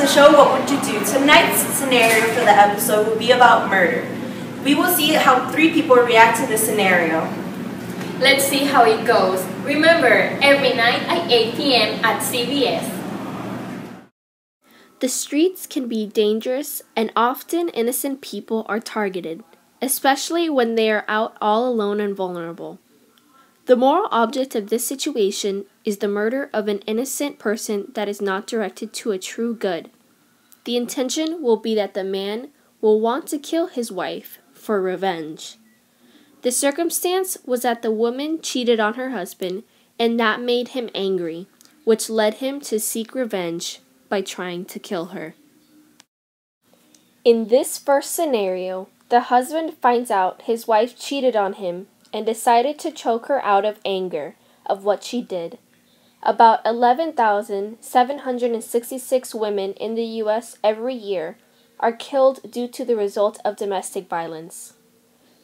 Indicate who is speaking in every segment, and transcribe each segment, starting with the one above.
Speaker 1: the show What Would You Do? Tonight's scenario for the episode will be about murder. We will see how 3 people react to the scenario.
Speaker 2: Let's see how it goes. Remember, every night at 8 p.m. at CBS.
Speaker 3: The streets can be dangerous, and often innocent people are targeted, especially when they are out all alone and vulnerable. The moral object of this situation is the murder of an innocent person that is not directed to a true good. The intention will be that the man will want to kill his wife for revenge. The circumstance was that the woman cheated on her husband, and that made him angry, which led him to seek revenge by trying to kill her. In this first scenario, the husband finds out his wife cheated on him and decided to choke her out of anger of what she did. About 11,766 women in the U.S. every year are killed due to the result of domestic violence.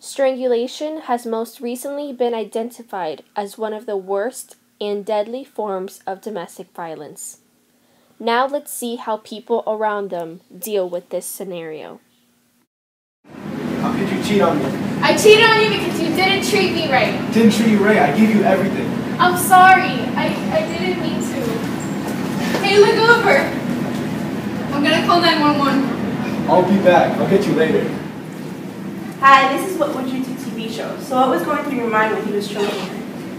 Speaker 3: Strangulation has most recently been identified as one of the worst and deadly forms of domestic violence. Now let's see how people around them deal with this scenario.
Speaker 4: How could you cheat on me?
Speaker 2: I cheated on you because you didn't treat me right.
Speaker 4: Didn't treat you right. I gave you everything.
Speaker 2: I'm sorry. I didn't mean to. Hey, look over. I'm gonna call 911.
Speaker 4: I'll be back. I'll get you later.
Speaker 1: Hi, this is What Would You Do TV show. So what was going through your mind when he was choking her?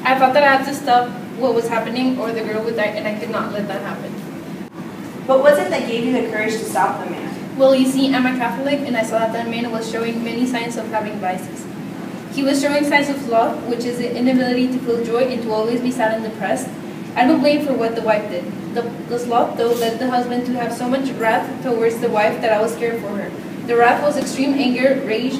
Speaker 5: I thought that I had to stop what was happening or the girl would die, and I could not let that happen.
Speaker 1: What was it that gave you the courage to stop the man?
Speaker 5: Well, you see, I'm a Catholic, and I saw that man was showing many signs of having vices. He was showing signs of sloth, which is the inability to feel joy and to always be sad and depressed. I don't blame for what the wife did. The sloth, though, led the husband to have so much wrath towards the wife that I was scared for her. The wrath was extreme anger, rage,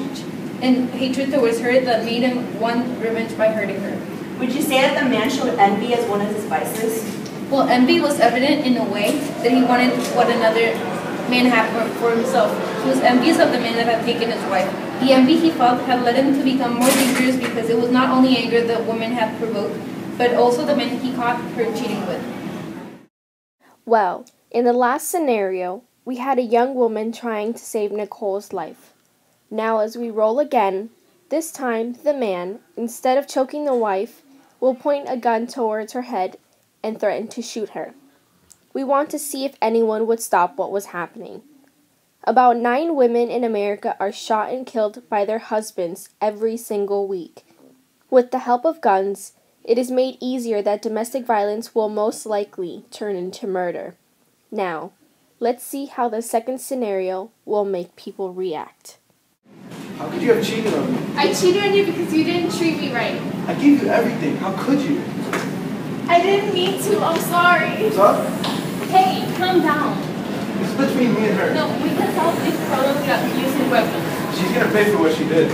Speaker 5: and hatred towards her that made him want revenge by hurting her.
Speaker 1: Would you say that the man showed envy as one of his vices?
Speaker 5: Well, envy was evident in a way that he wanted what another man had for himself. He was envious of the man that had taken his wife. The envy he felt had led him to become more dangerous because it was not only anger the woman had provoked, but also the man he caught her cheating with.
Speaker 3: Well, in the last scenario, we had a young woman trying to save Nicole's life. Now as we roll again, this time the man, instead of choking the wife, will point a gun towards her head and threaten to shoot her. We want to see if anyone would stop what was happening. About 9 women in America are shot and killed by their husbands every single week. With the help of guns, it is made easier that domestic violence will most likely turn into murder. Now, let's see how the second scenario will make people react.
Speaker 4: How could you have cheated on me?
Speaker 2: I cheated on you because you didn't treat me right.
Speaker 4: I gave you everything. How could you?
Speaker 2: I didn't mean to. I'm sorry.
Speaker 4: What's up?
Speaker 2: Hey, calm down.
Speaker 4: It's between me and her.
Speaker 2: No, we can solve this problem without using weapons.
Speaker 4: She's gonna pay for what she did.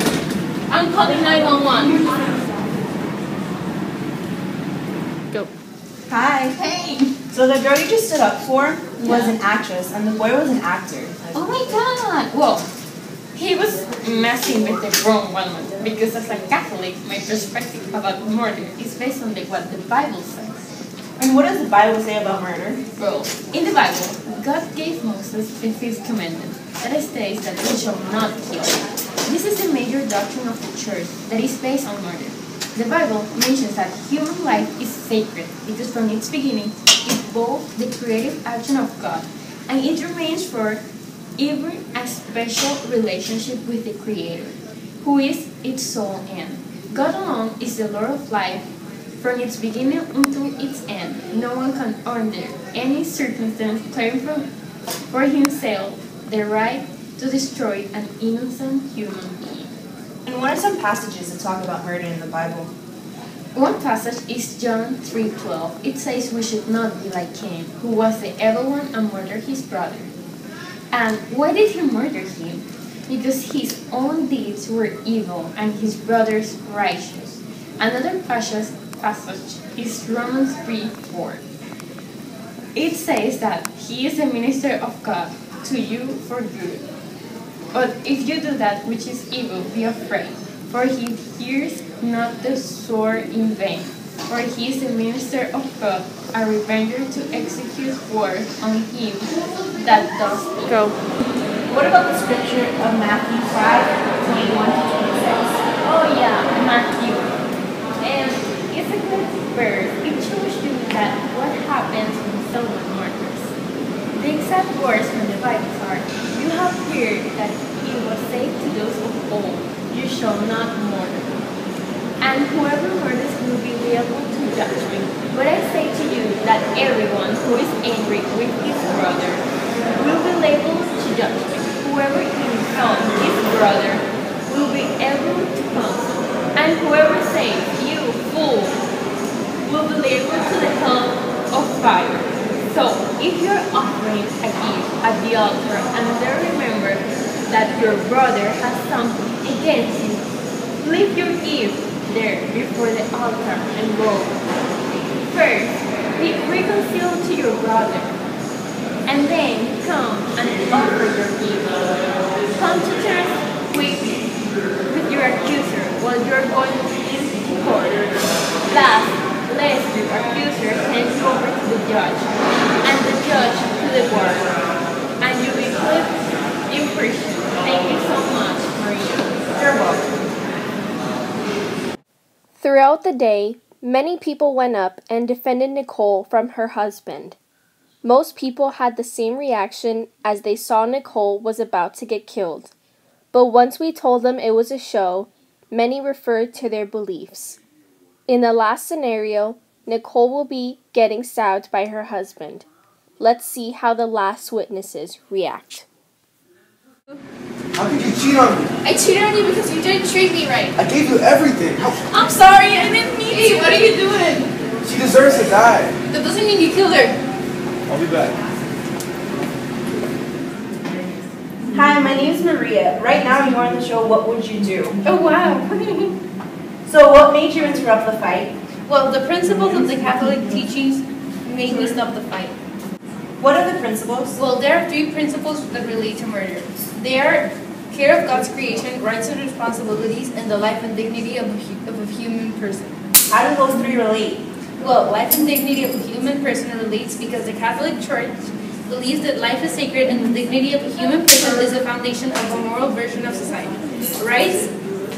Speaker 2: I'm calling 911.
Speaker 3: Go.
Speaker 1: Hi.
Speaker 2: Hey.
Speaker 1: So the girl you just stood up for was an actress, and the boy was an actor.
Speaker 2: Oh my God. Well, he was messing with the wrong woman because as a Catholic, my perspective about murder is based on what the Bible says.
Speaker 1: And what does the Bible say about murder?
Speaker 2: Well, in the Bible, God gave Moses the 5th commandment that states that we shall not kill. This is the major doctrine of the church that is based on murder. The Bible mentions that human life is sacred because from its beginning it involved the creative action of God, and it remains for even a special relationship with the Creator, who is its sole end. God alone is the Lord of life from its beginning until its end. No one can under any circumstance claim for himself the right to destroy an innocent human being.
Speaker 1: And what are some passages that talk about murder in the Bible?
Speaker 2: One passage is John 3:12. It says we should not be like Cain, who was the evil one and murdered his brother. And why did he murder him? Because his own deeds were evil and his brother's righteous. Another passage is Romans 3:4. It says that he is a minister of God to you for good. But if you do that which is evil, be afraid, for he hears not the sword in vain. for he is the minister of God, a revenger to execute war on him that does evil.
Speaker 3: Go.
Speaker 1: What about the scripture of Matthew 5:21-26?
Speaker 2: Oh yeah, Matthew. And it's a good verse. It shows you that what happens when someone murders. The exact words from the Bible are, you have heard that it was said to those of old, you shall not murder. And whoever murders will be liable to judgment. But I say to you that everyone who is angry with his brother will be liable to judgment. Whoever insults his brother will be able to counsel. And whoever says, you fool, will be liable to the hell of fire. So, if you're offering a gift at the altar and then remember that your brother has something against you, leave your gift there before the altar and go. First, be reconciled to your brother, and then come and offer your gift. Come to terms with your accuser while you're going to court. Last, lest your accuser hands you over to the judge, and the judge to the warden, and you will be put in prison. Thank you so much, Maria.
Speaker 1: You're welcome.
Speaker 3: Throughout the day, many people went up and defended Nicole from her husband. Most people had the same reaction as they saw Nicole was about to get killed. But once we told them it was a show, many referred to their beliefs. In the last scenario, Nicole will be getting stabbed by her husband. Let's see how the last witnesses react.
Speaker 4: How could you cheat on me?
Speaker 5: I cheated on you because you didn't treat me right.
Speaker 4: I gave you everything.
Speaker 5: I'm sorry, I didn't mean to. What are you doing?
Speaker 4: She deserves to die.
Speaker 5: That doesn't mean you killed her.
Speaker 4: I'll be back.
Speaker 1: Hi, my name is Maria. Right now you're on the show What Would You Do?
Speaker 5: Oh, wow.
Speaker 1: So what made you interrupt the fight?
Speaker 5: Well, the principles of the Catholic teachings made me stop the fight.
Speaker 1: What are the principles?
Speaker 5: Well, there are 3 principles that relate to murder. They are care of God's creation, rights and responsibilities, and the life and dignity of a human person.
Speaker 1: How do those 3 relate?
Speaker 5: Well, life and dignity of a human person relates because the Catholic Church believes that life is sacred and the dignity of a human person is the foundation of a moral version of society. Rights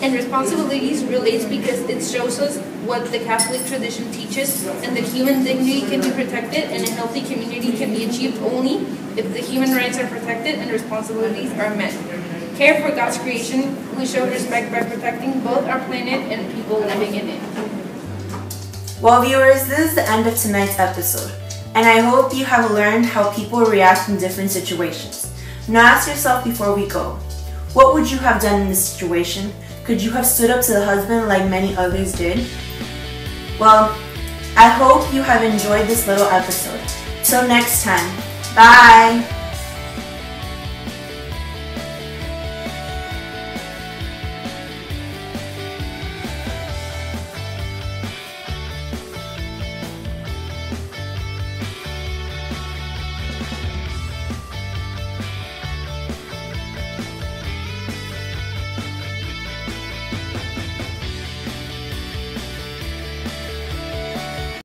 Speaker 5: and responsibilities relates because it shows us what the Catholic tradition teaches, and that human dignity can be protected and a healthy community can be achieved only if the human rights are protected and responsibilities are met. Care for God's creation, we show respect by protecting both our planet and people living in it.
Speaker 1: Well, viewers, this is the end of tonight's episode, and I hope you have learned how people react in different situations. Now ask yourself before we go, what would you have done in this situation? Could you have stood up to the husband like many others did? Well, I hope you have enjoyed this little episode. Till next time, bye!